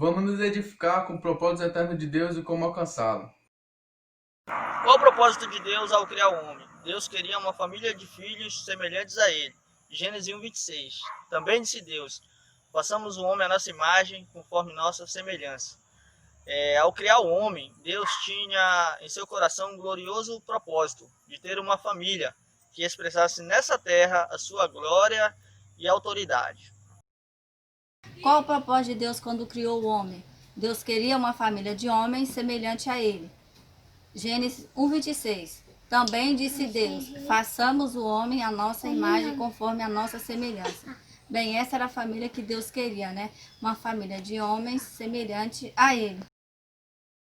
Vamos nos edificar com o propósito eterno de Deus e como alcançá-lo. Qual o propósito de Deus ao criar o homem? Deus queria uma família de filhos semelhantes a ele. Gênesis 1:26. Também disse Deus: façamos o homem à nossa imagem, conforme nossa semelhança. Ao criar o homem, Deus tinha em seu coração um glorioso propósito de ter uma família que expressasse nessa terra a sua glória e autoridade. Qual o propósito de Deus quando criou o homem? Deus queria uma família de homens semelhante a ele. Gênesis 1:26. Também disse Deus: façamos o homem à nossa imagem, conforme a nossa semelhança. Bem, essa era a família que Deus queria, né? Uma família de homens semelhante a ele.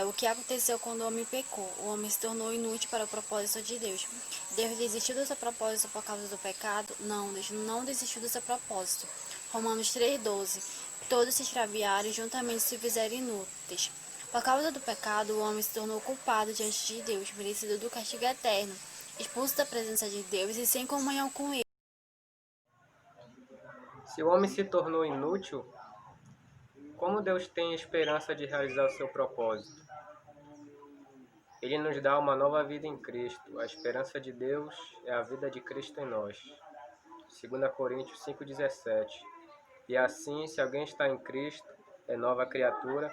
O que aconteceu quando o homem pecou? O homem se tornou inútil para o propósito de Deus. Deus desistiu do seu propósito por causa do pecado? Não, Deus não desistiu do seu propósito. Romanos 3:12. Todos se extraviaram e juntamente se fizeram inúteis. Por causa do pecado, o homem se tornou culpado diante de Deus, merecido do castigo eterno, expulso da presença de Deus e sem comunhão com ele. Se o homem se tornou inútil, como Deus tem esperança de realizar o seu propósito? Ele nos dá uma nova vida em Cristo. A esperança de Deus é a vida de Cristo em nós. 2 Coríntios 5,17. E assim, se alguém está em Cristo, é nova criatura,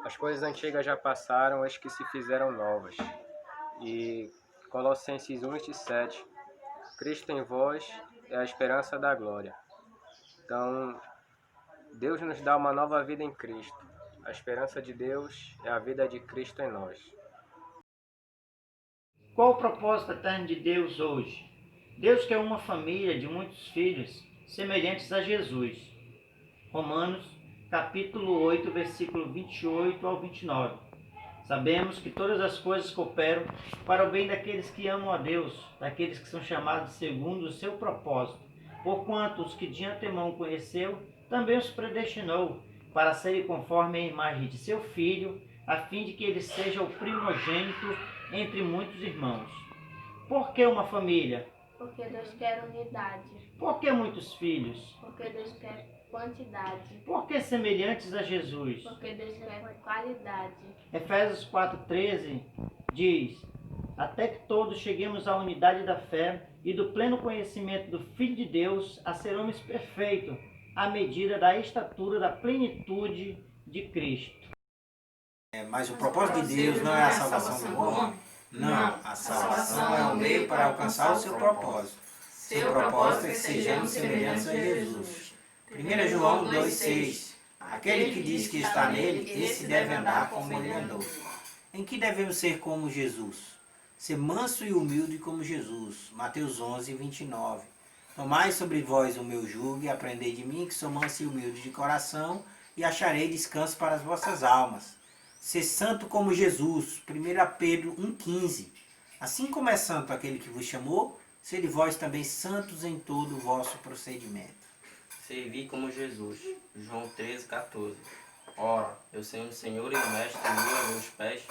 as coisas antigas já passaram, as que se fizeram novas. E Colossenses 1,7. Cristo em vós é a esperança da glória. Então, Deus nos dá uma nova vida em Cristo. A esperança de Deus é a vida de Cristo em nós. Qual o propósito eterno de Deus hoje? Deus quer uma família de muitos filhos semelhantes a Jesus. Romanos, capítulo 8, versículo 28 ao 29. Sabemos que todas as coisas cooperam para o bem daqueles que amam a Deus, daqueles que são chamados segundo o seu propósito. Porquanto os que de antemão conheceu, também os predestinou para serem conforme a imagem de seu Filho, a fim de que ele seja o primogênito entre muitos irmãos. Por que uma família? Porque Deus quer unidade. Por que muitos filhos? Porque Deus quer quantidade. Por que semelhantes a Jesus? Porque Deus quer qualidade. Efésios 4,13 diz: até que todos cheguemos à unidade da fé e do pleno conhecimento do Filho de Deus, a ser homens perfeitos, à medida da estatura da plenitude de Cristo. Mas o propósito de Deus não é a salvação do homem? Não, a salvação é o meio para alcançar o seu propósito. Seu propósito é que sejamos semelhantes a Jesus. 1 João 2,6. Aquele que diz que está nele, esse deve andar como ele andou. Em que devemos ser como Jesus? Ser manso e humilde como Jesus. Mateus 11:29. Tomai sobre vós o meu jugo e aprendei de mim, que sou manso e humilde de coração, e acharei descanso para as vossas almas. Ser santo como Jesus. 1 Pedro 1,15. Assim como é santo aquele que vos chamou, sede vós também santos em todo o vosso procedimento. Servi como Jesus. João 13,14. Ora, eu sendo o Senhor e o Mestre lava os pés,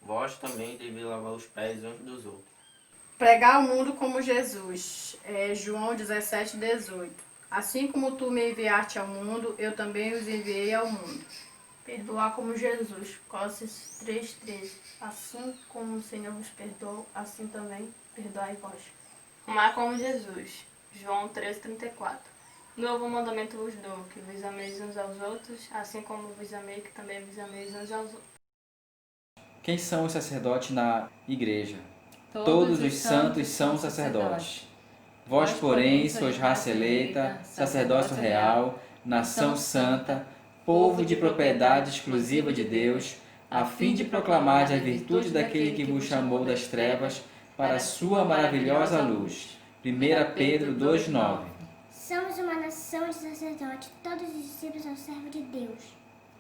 vós também deveis lavar os pés uns dos outros. Pregar ao mundo como Jesus. João 17:18. Assim como tu me enviaste ao mundo, eu também os enviei ao mundo. Perdoar como Jesus. Colossenses 3:13. Assim como o Senhor vos perdoou, assim também perdoai vós. Amar como Jesus. João 13:34. Novo mandamento vos dou, que vos ameis uns aos outros, assim como vos amei, que também vos ameis uns aos outros. Quem são os sacerdotes na igreja? Todos os santos são sacerdotes. Vós, porém, sois raça eleita, sacerdócio real, nação santa, povo de propriedade exclusiva de Deus, a fim de proclamar as virtudes daquele que vos chamou das trevas para a sua maravilhosa luz. 1 Pedro 2,9. Somos uma nação de sacerdotes, todos os discípulos ao servo de Deus.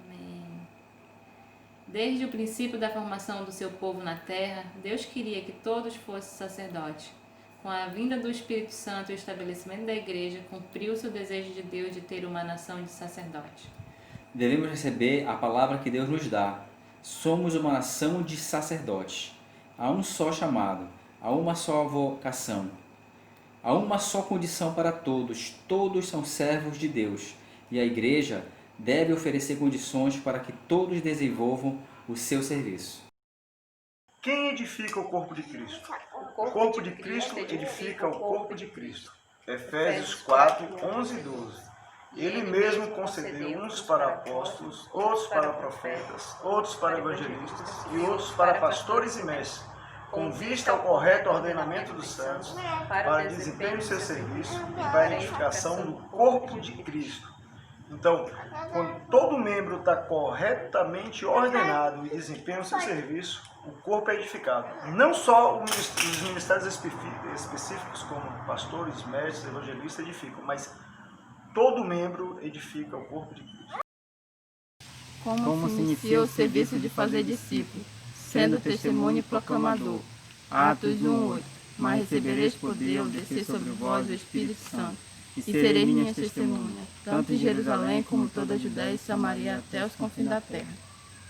Amém. Desde o princípio da formação do seu povo na terra, Deus queria que todos fossem sacerdotes. Com a vinda do Espírito Santo e o estabelecimento da igreja, cumpriu-se o desejo de Deus de ter uma nação de sacerdotes. Devemos receber a palavra que Deus nos dá. Somos uma nação de sacerdotes. Há um só chamado, há uma só vocação. Há uma só condição para todos. Todos são servos de Deus. E a igreja deve oferecer condições para que todos desenvolvam o seu serviço. Quem edifica o corpo de Cristo? O corpo de Cristo edifica o corpo de Cristo. Efésios 4, 11 e 12. Ele mesmo concedeu uns para apóstolos, outros para profetas, outros para evangelistas e outros para pastores e mestres, com vista ao correto ordenamento dos santos, para desempenho do seu serviço e para a edificação do corpo de Cristo. Então, quando todo membro está corretamente ordenado e desempenha o seu serviço, o corpo é edificado. Não só os ministérios específicos, como pastores, mestres, evangelistas, edificam, mas todo membro edifica o corpo de Cristo. Como se inicia o serviço de fazer discípulos, sendo testemunho e proclamador. Atos 1:8. Mas recebereis poder ao descer sobre vós o Espírito Santo, e sereis minhas testemunhas, tanto em Jerusalém como toda a Judéia e Samaria até os confins da terra.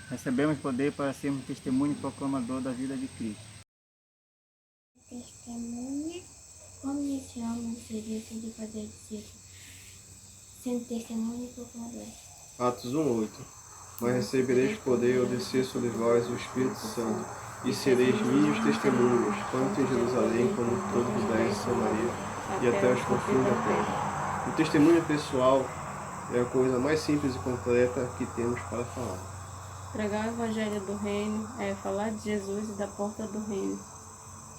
Recebemos poder para sermos testemunho e proclamador da vida de Cristo. Testemunha, como iniciamos o serviço de fazer discípulos, sendo testemunha e proclamador. Atos 1:8. Mas recebereis poder ao descer sobre vós o Espírito Santo, e sereis minhas testemunhas, tanto em Jerusalém como em toda a Judéia e Samaria, e até os confins da terra. O testemunho pessoal é a coisa mais simples e completa que temos para falar. Pregar o Evangelho do Reino é falar de Jesus e da porta do Reino.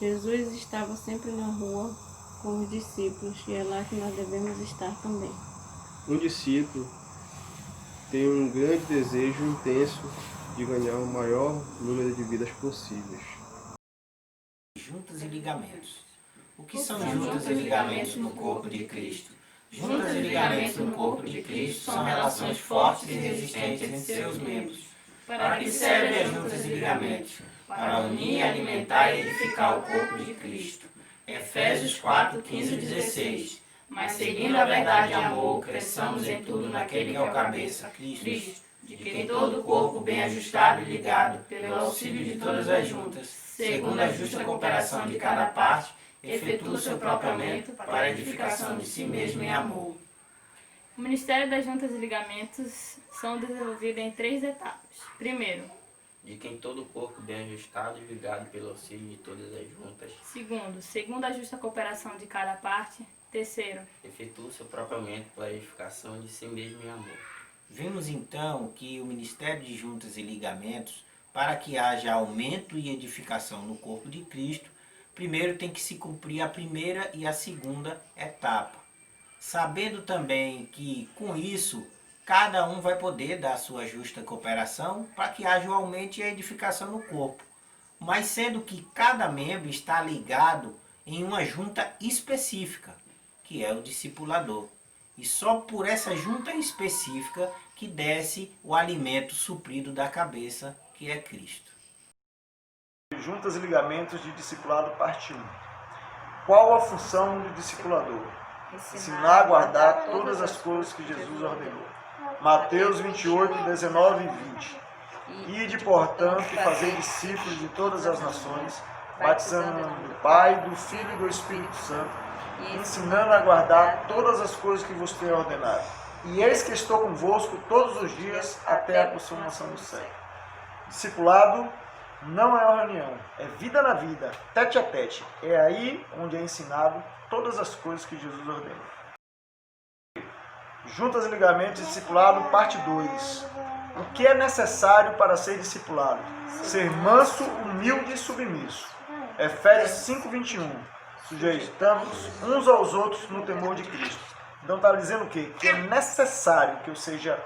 Jesus estava sempre na rua com os discípulos e é lá que nós devemos estar também. Um discípulo tem um grande desejo intenso de ganhar o maior número de vidas possíveis. Juntas e ligamentos. O que são juntas e ligamentos no corpo de Cristo? Juntas e ligamentos no corpo de Cristo são relações fortes e resistentes entre seus membros. Para que servem as juntas e ligamentos? Para unir, alimentar e edificar o corpo de Cristo. Efésios 4, 15 e 16. Mas seguindo a verdade e amor, cresçamos em tudo naquele que é o cabeça, Cristo, de quem todo o corpo bem ajustado e ligado, pelo auxílio de todas as juntas, segundo a justa cooperação de cada parte, efetua o seu próprio aumento para a edificação de si mesmo em amor. O Ministério das Juntas e Ligamentos são desenvolvidos em 3 etapas. Primeiro, de quem todo o corpo bem ajustado e ligado pelo auxílio de todas as juntas. Segundo a justa cooperação de cada parte. Terceiro, efetua o seu próprio aumento para a edificação de si mesmo em amor. Vemos então que o Ministério de Juntas e Ligamentos, para que haja aumento e edificação no corpo de Cristo, primeiro tem que se cumprir a primeira e a segunda etapa. Sabendo também que com isso cada um vai poder dar a sua justa cooperação para que haja o aumento e a edificação no corpo. Mas sendo que cada membro está ligado em uma junta específica, que é o discipulador. E só por essa junta específica que desce o alimento suprido da cabeça, que é Cristo. Juntas e ligamentos de discipulado, parte 1. Qual a função do discipulador? Ensinar a guardar todas as coisas que Jesus ordenou. Mateus 28, 19 e 20. Ide, portanto, e fazei discípulos de todas as nações, batizando em nome do Pai, do Filho e do Espírito Santo, ensinando a guardar todas as coisas que vos tenho ordenado. E eis que estou convosco todos os dias até a consumação do século. Discipulado não é uma reunião, é vida na vida, tete a tete. É aí onde é ensinado todas as coisas que Jesus ordenou. Juntas e ligamentos e discipulado, parte 2. O que é necessário para ser discipulado? Ser manso, humilde e submisso. Efésios 5, 21. Sujeitamos uns aos outros no temor de Cristo. Então está dizendo o quê? Que é necessário que eu seja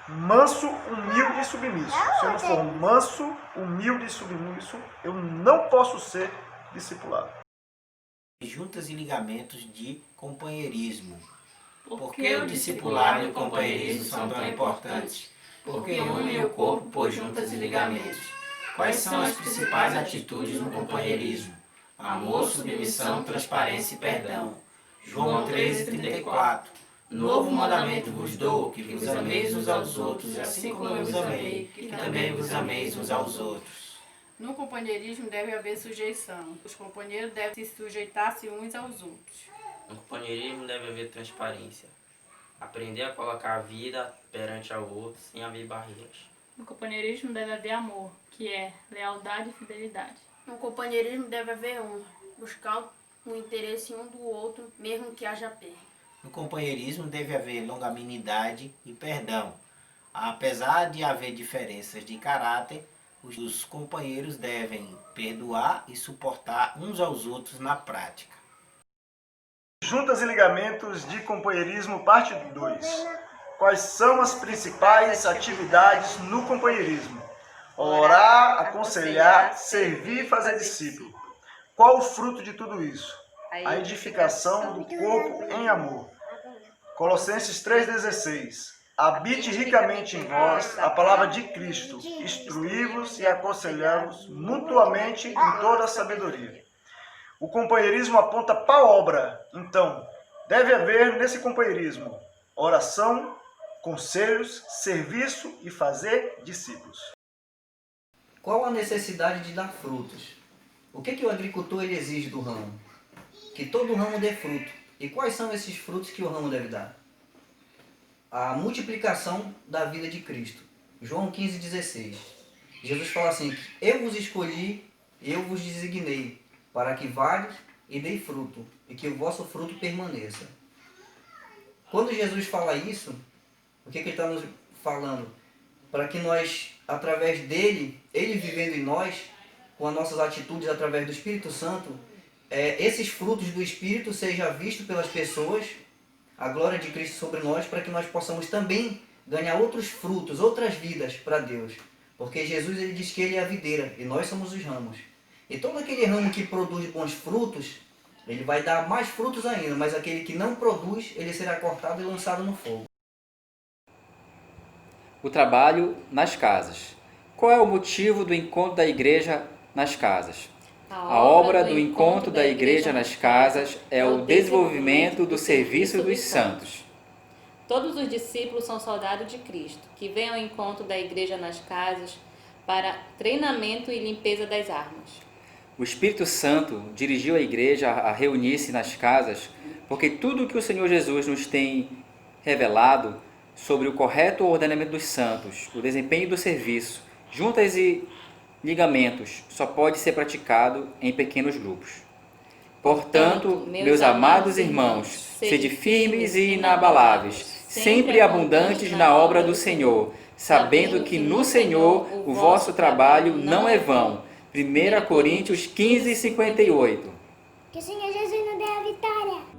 manso, humilde e submisso. Se eu não for manso, humilde e submisso, eu não posso ser discipulado. Juntas e ligamentos de companheirismo. Por que o discipulado e o companheirismo são tão importantes? Porque unem o corpo por juntas e ligamentos. Quais são as principais atitudes no companheirismo? Amor, submissão, transparência e perdão. João 13:34. Novo mandamento vos dou, que vos ameis uns aos outros, assim como eu vos amei, que também vos ameis uns aos outros. No companheirismo deve haver sujeição. Os companheiros devem se sujeitar-se uns aos outros. No companheirismo deve haver transparência. Aprender a colocar a vida perante ao outro sem haver barreiras. No companheirismo deve haver amor, que é lealdade e fidelidade. No companheirismo deve haver honra, buscar o interesse um do outro, mesmo que haja perda. No companheirismo deve haver longanimidade e perdão. Apesar de haver diferenças de caráter, os companheiros devem perdoar e suportar uns aos outros na prática. Juntas e ligamentos de companheirismo, parte 2. Quais são as principais atividades no companheirismo? Orar, aconselhar, servir e fazer discípulo. Qual o fruto de tudo isso? A edificação do corpo em amor. Colossenses 3,16. Habite ricamente em vós a palavra de Cristo, instruí-vos e aconselhamos mutuamente em toda a sabedoria. O companheirismo aponta para a obra, então deve haver nesse companheirismo oração, conselhos, serviço e fazer discípulos. Qual a necessidade de dar frutos? O que o agricultor ele exige do ramo? Que todo ramo dê fruto. E quais são esses frutos que o ramo deve dar? A multiplicação da vida de Cristo. João 15,16. Jesus fala assim, eu vos escolhi, eu vos designei, para que vade e dei fruto, e que o vosso fruto permaneça. Quando Jesus fala isso, o que ele está nos falando? Para que nós, através dele, ele vivendo em nós, com as nossas atitudes através do Espírito Santo, esses frutos do Espírito sejam vistos pelas pessoas, a glória de Cristo sobre nós, para que nós possamos também ganhar outros frutos, outras vidas para Deus. Porque Jesus ele diz que ele é a videira e nós somos os ramos. E todo aquele ramo que produz bons frutos, ele vai dar mais frutos ainda, mas aquele que não produz, ele será cortado e lançado no fogo. O trabalho nas casas. Qual é o motivo do encontro da igreja nas casas? A obra do encontro da igreja nas casas é o desenvolvimento do serviço dos santos. Todos os discípulos são soldados de Cristo, que vêm ao encontro da igreja nas casas para treinamento e limpeza das armas. O Espírito Santo dirigiu a igreja a reunir-se nas casas, porque tudo o que o Senhor Jesus nos tem revelado sobre o correto ordenamento dos santos, o desempenho do serviço, juntas e ligamentos, só pode ser praticado em pequenos grupos. Portanto, meus amados irmãos, sede firmes e inabaláveis, sempre abundantes na obra do Senhor, sabendo que no Senhor o vosso trabalho não é vão. 1 Coríntios 15:58. Que o Senhor Jesus nos dê a vitória.